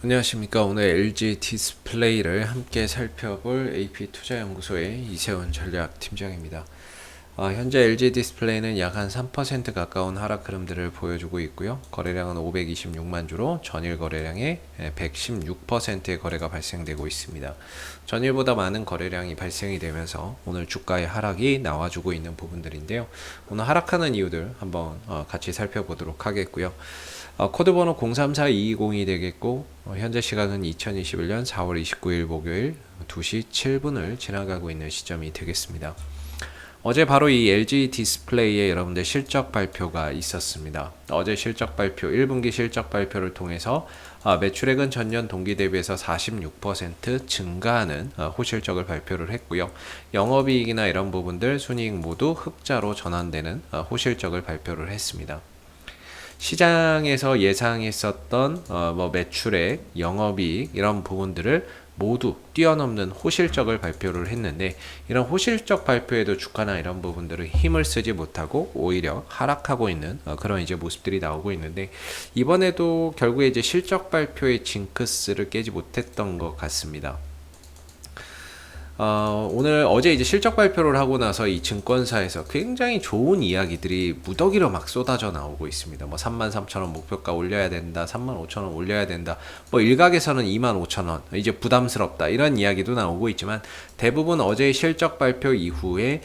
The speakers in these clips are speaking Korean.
안녕하십니까. 오늘 LG 디스플레이를 함께 살펴볼 AP투자연구소의 이세훈 전략팀장입니다. 현재 LG 디스플레이는 약 한 3% 가까운 하락 흐름들을 보여주고 있고요. 거래량은 526만 주로 전일 거래량의 116%의 거래가 발생되고 있습니다. 전일보다 많은 거래량이 발생이 되면서 오늘 주가의 하락이 나와주고 있는 부분들인데요. 오늘 하락하는 이유들 한번 같이 살펴보도록 하겠고요. 코드번호 034220이 되겠고, 현재 시각은 2021년 4월 29일 목요일 2시 7분을 지나가고 있는 시점이 되겠습니다. 어제 바로 이 LG 디스플레이의 여러분들 실적 발표가 있었습니다. 어제 실적 발표, 1분기 실적 발표를 통해서 매출액은 전년 동기 대비해서 46% 증가하는 호실적을 발표를 했고요. 영업이익이나 이런 부분들, 순이익 모두 흑자로 전환되는 호실적을 발표를 했습니다. 시장에서 예상했었던 매출액, 영업이익 이런 부분들을 모두 뛰어넘는 호실적을 발표를 했는데, 이런 호실적 발표에도 주가나 이런 부분들을 힘을 쓰지 못하고 오히려 하락하고 있는 그런 이제 모습들이 나오고 있는데, 이번에도 결국에 이제 실적 발표의 징크스를 깨지 못했던 것 같습니다. 어제 이제 실적 발표를 하고 나서 이 증권사에서 굉장히 좋은 이야기들이 무더기로 막 쏟아져 나오고 있습니다. 33,000원 목표가 올려야 된다, 35,000원 올려야 된다, 일각에서는 25,000원, 이제 부담스럽다, 이런 이야기도 나오고 있지만, 대부분 어제의 실적 발표 이후에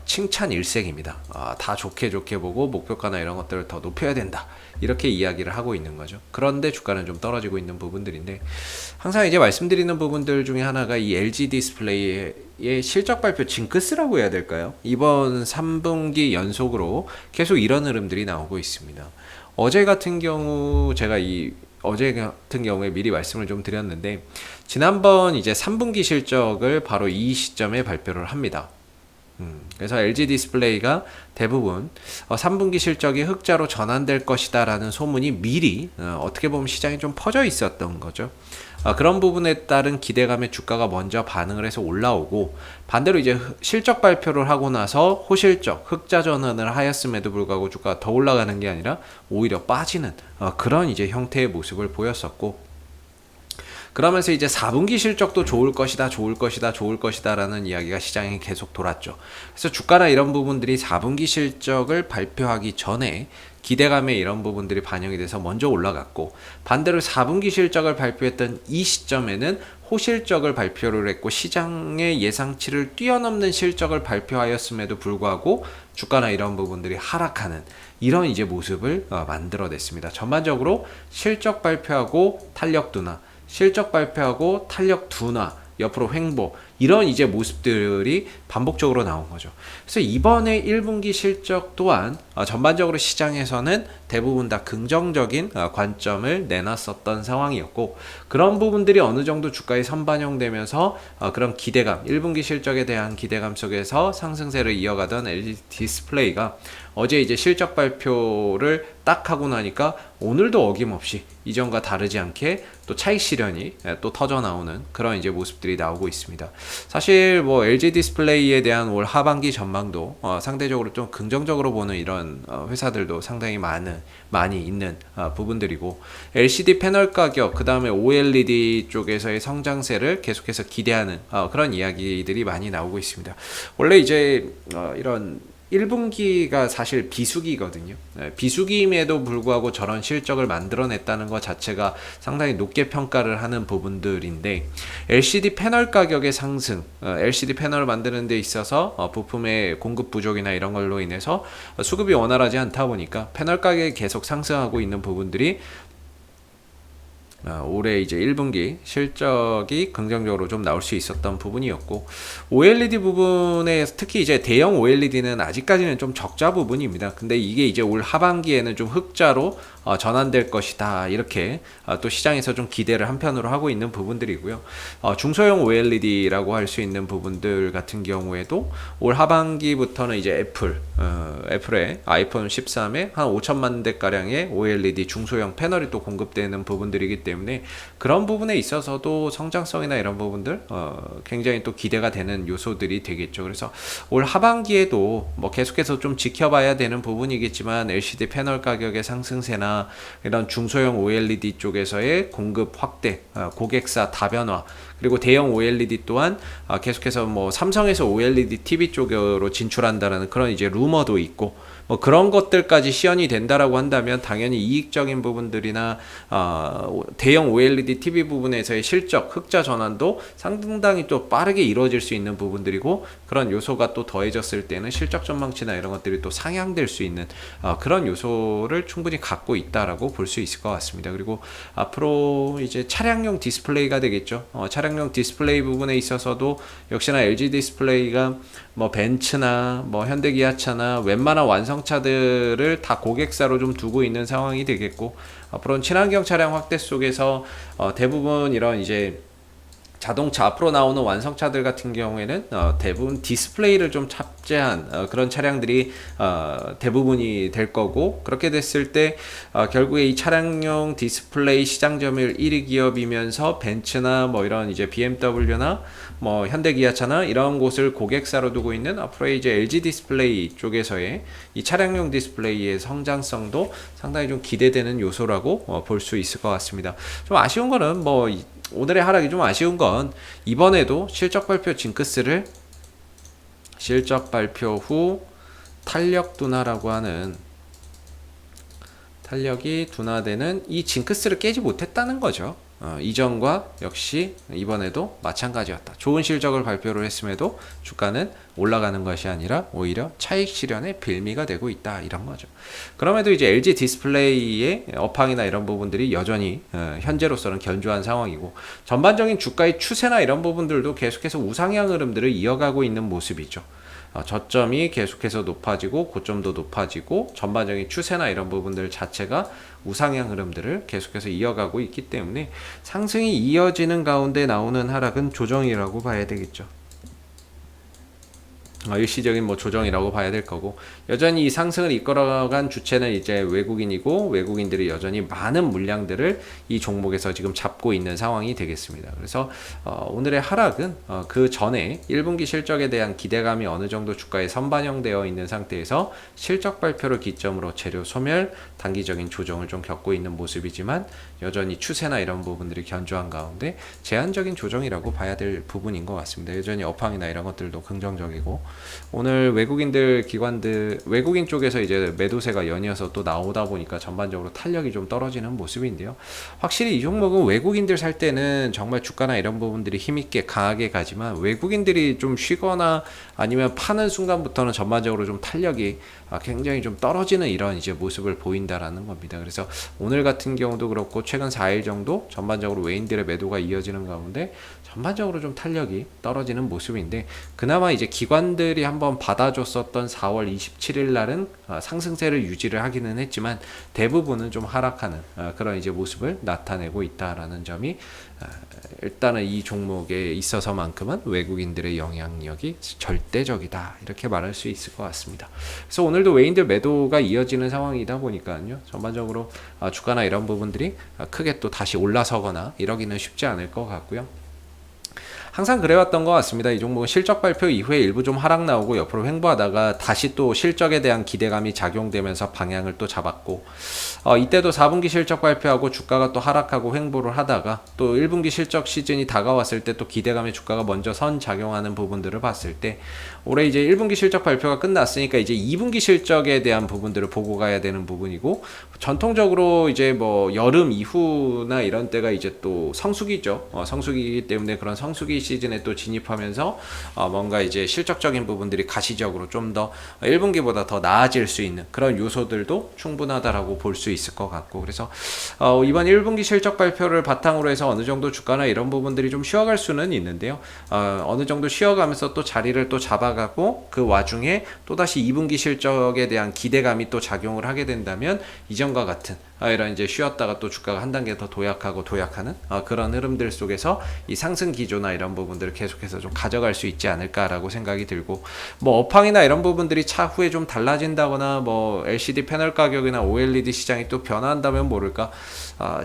칭찬 일색입니다. 다 좋게 보고 목표가나 이런 것들을 더 높여야 된다, 이렇게 이야기를 하고 있는 거죠. 그런데 주가는 좀 떨어지고 있는 부분들인데, 항상 이제 말씀드리는 부분들 중에 하나가 이 LG 디스플레이의 실적 발표 징크스라고 해야 될까요? 이번 3분기 연속으로 계속 이런 흐름들이 나오고 있습니다. 어제 같은 경우에 미리 말씀을 좀 드렸는데, 지난번 이제 3분기 실적을 바로 이 시점에 발표를 합니다. 그래서 LG 디스플레이가 대부분 3분기 실적이 흑자로 전환될 것이다 라는 소문이 미리 어떻게 보면 시장에 좀 퍼져 있었던 거죠. 그런 부분에 따른 기대감에 주가가 먼저 반응을 해서 올라오고, 반대로 이제 실적 발표를 하고 나서 호실적 흑자 전환을 하였음에도 불구하고 주가가 더 올라가는 게 아니라 오히려 빠지는 그런 이제 형태의 모습을 보였었고, 그러면서 이제 4분기 실적도 좋을 것이다 라는 이야기가 시장에 계속 돌았죠. 그래서 주가나 이런 부분들이 4분기 실적을 발표하기 전에 기대감에 이런 부분들이 반영이 돼서 먼저 올라갔고, 반대로 4분기 실적을 발표했던 이 시점에는 호실적을 발표를 했고, 시장의 예상치를 뛰어넘는 실적을 발표하였음에도 불구하고 주가나 이런 부분들이 하락하는 이런 이제 모습을 만들어냈습니다. 전반적으로 실적 발표하고 탄력 둔화, 실적 발표하고 탄력 둔화, 옆으로 횡보, 이런 이제 모습들이 반복적으로 나온 거죠. 그래서 이번에 1분기 실적 또한 전반적으로 시장에서는 대부분 다 긍정적인 관점을 내놨었던 상황이었고, 그런 부분들이 어느 정도 주가에 선반영되면서 그런 기대감, 1분기 실적에 대한 기대감 속에서 상승세를 이어가던 LG 디스플레이가 어제 이제 실적 발표를 딱 하고 나니까 오늘도 어김없이 이전과 다르지 않게 또 차익 실현이 또 터져 나오는 그런 이제 모습들이 나오고 있습니다. 사실 LG 디스플레이에 대한 올 하반기 전망도 상대적으로 좀 긍정적으로 보는 이런 회사들도 상당히 많이 있는 부분들이고, LCD 패널 가격, 그 다음에 OLED 쪽에서의 성장세를 계속해서 기대하는 그런 이야기들이 많이 나오고 있습니다. 원래 이제 이런 1분기가 사실 비수기거든요. 비수기임에도 불구하고 저런 실적을 만들어냈다는 것 자체가 상당히 높게 평가를 하는 부분들인데, LCD 패널 가격의 상승, LCD 패널을 만드는 데 있어서 부품의 공급 부족이나 이런 걸로 인해서 수급이 원활하지 않다 보니까 패널 가격이 계속 상승하고 있는 부분들이 올해 이제 1분기 실적이 긍정적으로 좀 나올 수 있었던 부분이었고, OLED 부분에 특히 이제 대형 OLED는 아직까지는 좀 적자 부분입니다. 근데 이게 이제 올 하반기에는 좀 흑자로 전환될 것이다, 이렇게 또 시장에서 좀 기대를 한편으로 하고 있는 부분들이고요. 중소형 OLED라고 할 수 있는 부분들 같은 경우에도 올 하반기부터는 이제 애플의 아이폰 13에 한 5천만 대 가량의 OLED 중소형 패널이 또 공급되는 부분들이기 때문에 때문에 그런 부분에 있어서도 성장성이나 이런 부분들 굉장히 또 기대가 되는 요소들이 되겠죠. 그래서 올 하반기에도 뭐 계속해서 좀 지켜봐야 되는 부분이겠지만 LCD 패널 가격의 상승세나 이런 중소형 OLED 쪽에서의 공급 확대, 고객사 다변화, 그리고 대형 OLED 또한 계속해서 뭐 삼성에서 OLED TV 쪽으로 진출한다는 그런 이제 루머도 있고, 뭐 그런 것들까지 시연이 된다라고 한다면 당연히 이익적인 부분들이나 대형 OLED TV 부분에서의 실적, 흑자 전환도 상당히 또 빠르게 이루어질 수 있는 부분들이고, 그런 요소가 또 더해졌을 때는 실적 전망치나 이런 것들이 또 상향될 수 있는 그런 요소를 충분히 갖고 있다라고 볼 수 있을 것 같습니다. 그리고 앞으로 이제 차량용 디스플레이가 되겠죠. 차량용 디스플레이 부분에 있어서도 역시나 LG 디스플레이가 뭐 벤츠나 뭐 현대기아차나 웬만한 완성차들을 다 고객사로 좀 두고 있는 상황이 되겠고, 앞으로는 친환경 차량 확대 속에서 대부분 이런 이제 자동차 앞으로 나오는 완성차들 같은 경우에는 대부분 디스플레이를 좀 탑재한 그런 차량들이 대부분이 될 거고, 그렇게 됐을 때 결국에 이 차량용 디스플레이 시장 점유율 1위 기업이면서 벤츠나 뭐 이런 이제 BMW나 뭐 현대기아차나 이런 곳을 고객사로 두고 있는 앞으로의 이제 LG 디스플레이 쪽에서의 이 차량용 디스플레이의 성장성도 상당히 좀 기대되는 요소라고 볼 수 있을 것 같습니다. 좀 아쉬운 거는 뭐 오늘의 하락이 좀 아쉬운 건 이번에도 실적 발표 징크스를 실적 발표 후 탄력 둔화라고 하는, 탄력이 둔화되는 이 징크스를 깨지 못했다는 거죠. 이전과 역시 이번에도 마찬가지였다. 좋은 실적을 발표를 했음에도 주가는 올라가는 것이 아니라 오히려 차익 실현의 빌미가 되고 있다, 이런 거죠. 그럼에도 이제 LG 디스플레이의 업황이나 이런 부분들이 여전히 현재로서는 견조한 상황이고, 전반적인 주가의 추세나 이런 부분들도 계속해서 우상향 흐름들을 이어가고 있는 모습이죠. 저점이 계속해서 높아지고 고점도 높아지고 전반적인 추세나 이런 부분들 자체가 우상향 흐름들을 계속해서 이어가고 있기 때문에 상승이 이어지는 가운데 나오는 하락은 조정이라고 봐야 되겠죠. 일시적인 뭐 조정이라고 봐야 될 거고, 여전히 이 상승을 이끌어간 주체는 이제 외국인이고, 외국인들이 여전히 많은 물량들을 이 종목에서 지금 잡고 있는 상황이 되겠습니다. 그래서 오늘의 하락은 그 전에 1분기 실적에 대한 기대감이 어느 정도 주가에 선반영되어 있는 상태에서 실적 발표를 기점으로 재료 소멸, 단기적인 조정을 좀 겪고 있는 모습이지만, 여전히 추세나 이런 부분들이 견조한 가운데 제한적인 조정이라고 봐야 될 부분인 것 같습니다. 여전히 업황이나 이런 것들도 긍정적이고, 오늘 외국인들 기관들 외국인 쪽에서 이제 매도세가 연이어서 또 나오다 보니까 전반적으로 탄력이 좀 떨어지는 모습인데요. 확실히 이 종목은 외국인들 살 때는 정말 주가나 이런 부분들이 힘있게 강하게 가지만, 외국인들이 좀 쉬거나 아니면 파는 순간부터는 전반적으로 좀 탄력이 굉장히 좀 떨어지는 이런 이제 모습을 보인다라는 겁니다. 그래서 오늘 같은 경우도 그렇고 최근 4일 정도 전반적으로 외인들의 매도가 이어지는 가운데 전반적으로 좀 탄력이 떨어지는 모습인데, 그나마 이제 기관들이 한번 받아줬었던 4월 27일 날은 상승세를 유지를 하기는 했지만 대부분은 좀 하락하는 그런 이제 모습을 나타내고 있다라는 점이 일단은 이 종목에 있어서만큼은 외국인들의 영향력이 절대적이다, 이렇게 말할 수 있을 것 같습니다. 그래서 오늘도 외인들 매도가 이어지는 상황이다 보니까요, 전반적으로 주가나 이런 부분들이 크게 또 다시 올라서거나 이러기는 쉽지 않을 것 같고요. 항상 그래왔던 것 같습니다. 이 종목은 실적 발표 이후에 일부 좀 하락 나오고 옆으로 횡보하다가 다시 또 실적에 대한 기대감이 작용되면서 방향을 또 잡았고, 이때도 4분기 실적 발표하고 주가가 또 하락하고 횡보를 하다가 또 1분기 실적 시즌이 다가왔을 때 또 기대감에 주가가 먼저 선 작용하는 부분들을 봤을 때, 올해 이제 1분기 실적 발표가 끝났으니까 이제 2분기 실적에 대한 부분들을 보고 가야 되는 부분이고, 전통적으로 이제 뭐 여름 이후나 이런 때가 이제 또 성수기죠. 성수기이기 때문에 그런 성수기 시즌에 또 진입하면서 뭔가 이제 실적적인 부분들이 가시적으로 좀 더 1분기보다 더 나아질 수 있는 그런 요소들도 충분하다라고 볼 수 있을 것 같고, 그래서 이번 1분기 실적 발표를 바탕으로 해서 어느 정도 주가나 이런 부분들이 좀 쉬어갈 수는 있는데요. 어느 정도 쉬어가면서 또 자리를 또 잡아가고, 그 와중에 또다시 2분기 실적에 대한 기대감이 또 작용을 하게 된다면 이전과 같은 이런 이제 쉬었다가 또 주가가 한 단계 더 도약하고 도약하는 그런 흐름들 속에서 이 상승 기조나 이런 부분들을 계속해서 좀 가져갈 수 있지 않을까라고 생각이 들고, 뭐 업황이나 이런 부분들이 차후에 좀 달라진다거나 뭐 LCD 패널 가격이나 OLED 시장이 또 변화한다면 모를까.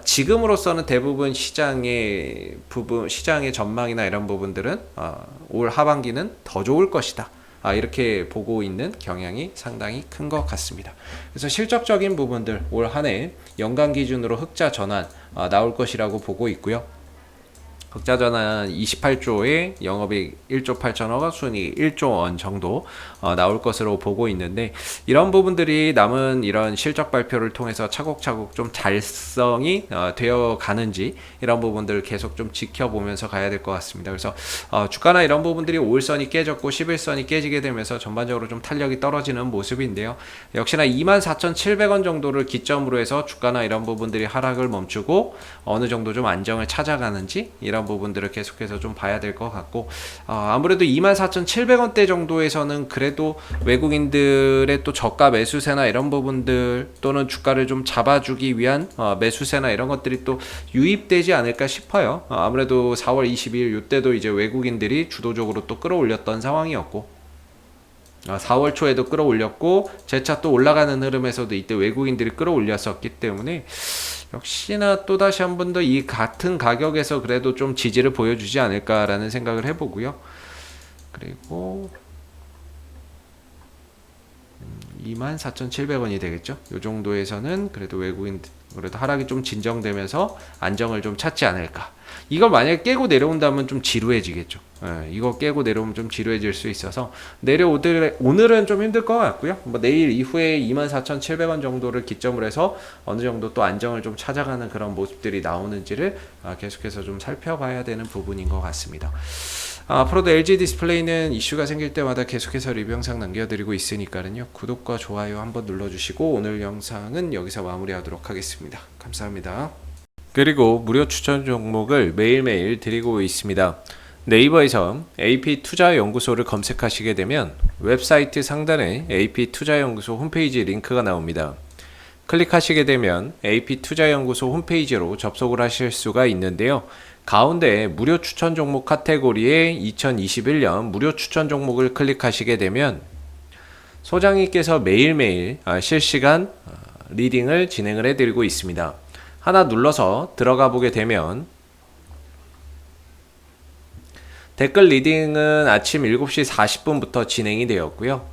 지금으로서는 대부분 시장의 전망이나 이런 부분들은 올 하반기는 더 좋을 것이다. 이렇게 보고 있는 경향이 상당히 큰 것 같습니다. 그래서 실적적인 부분들 올 한 해 연간 기준으로 흑자 전환 나올 것이라고 보고 있고요. 흑자 전환 28조에 영업이익 1조 8천억, 순이익 1조 원 정도 나올 것으로 보고 있는데, 이런 부분들이 남은 이런 실적 발표를 통해서 차곡차곡 좀 달성이 되어 가는지 이런 부분들을 계속 좀 지켜보면서 가야 될 것 같습니다. 그래서 주가나 이런 부분들이 5일선이 깨졌고 11선이 깨지게 되면서 전반적으로 좀 탄력이 떨어지는 모습인데요. 역시나 24,700원 정도를 기점으로 해서 주가나 이런 부분들이 하락을 멈추고 어느 정도 좀 안정을 찾아가는지 이런 부분들을 계속해서 좀 봐야 될 것 같고, 아무래도 24,700원대 정도에서는 그래도 외국인들의 또 저가 매수세나 이런 부분들 또는 주가를 좀 잡아주기 위한 매수세나 이런 것들이 또 유입되지 않을까 싶어요. 아무래도 4월 22일 이때도 이제 외국인들이 주도적으로 또 끌어올렸던 상황이었고, 4월 초에도 끌어올렸고 재차 또 올라가는 흐름에서도 이때 외국인들이 끌어올렸었기 때문에 역시나 또 다시 한 번 더 이 같은 가격에서 그래도 좀 지지를 보여주지 않을까라는 생각을 해보고요. 그리고 24,700원이 되겠죠. 이 정도에서는 그래도 그래도 하락이 좀 진정되면서 안정을 좀 찾지 않을까. 이걸 만약에 깨고 내려온다면 좀 지루해지겠죠. 이거 깨고 내려오면 좀 지루해질 수 있어서 오늘은 좀 힘들 것 같고요. 뭐 내일 이후에 24,700원 정도를 기점으로 해서 어느 정도 또 안정을 좀 찾아가는 그런 모습들이 나오는지를 계속해서 좀 살펴봐야 되는 부분인 것 같습니다. 앞으로도 LG 디스플레이는 이슈가 생길 때마다 계속해서 리뷰 영상 남겨드리고 있으니까요. 구독과 좋아요 한번 눌러주시고 오늘 영상은 여기서 마무리하도록 하겠습니다. 감사합니다. 그리고 무료 추천 종목을 매일매일 드리고 있습니다. 네이버에서 AP투자연구소를 검색하시게 되면 웹사이트 상단에 AP투자연구소 홈페이지 링크가 나옵니다. 클릭하시게 되면 AP투자연구소 홈페이지로 접속을 하실 수가 있는데요. 가운데 무료 추천 종목 카테고리에 2021년 무료 추천 종목을 클릭하시게 되면 소장님께서 매일매일 실시간 리딩을 진행을 해드리고 있습니다. 하나 눌러서 들어가 보게 되면 댓글 리딩은 아침 7시 40분부터 진행이 되었고요.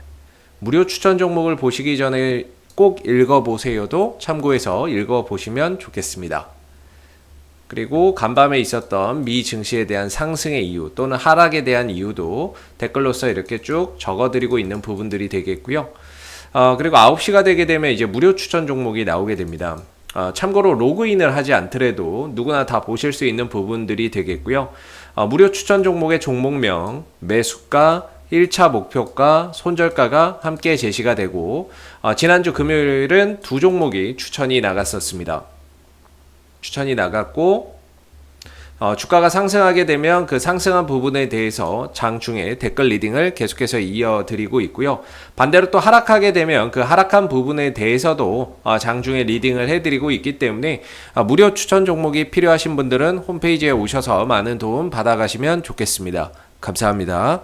무료 추천 종목을 보시기 전에 꼭 읽어보세요도 참고해서 읽어보시면 좋겠습니다. 그리고 간밤에 있었던 미 증시에 대한 상승의 이유 또는 하락에 대한 이유도 댓글로서 이렇게 쭉 적어드리고 있는 부분들이 되겠고요. 그리고 9시가 되게 되면 이제 무료 추천 종목이 나오게 됩니다. 참고로 로그인을 하지 않더라도 누구나 다 보실 수 있는 부분들이 되겠고요. 무료 추천 종목의 종목명, 매수가, 1차 목표가, 손절가가 함께 제시가 되고, 지난주 금요일은 두 종목이 추천이 나갔었습니다. 추천이 나갔고, 주가가 상승하게 되면 그 상승한 부분에 대해서 장중에 댓글 리딩을 계속해서 이어드리고 있고요. 반대로 또 하락하게 되면 그 하락한 부분에 대해서도 장중에 리딩을 해드리고 있기 때문에 무료 추천 종목이 필요하신 분들은 홈페이지에 오셔서 많은 도움 받아가시면 좋겠습니다. 감사합니다.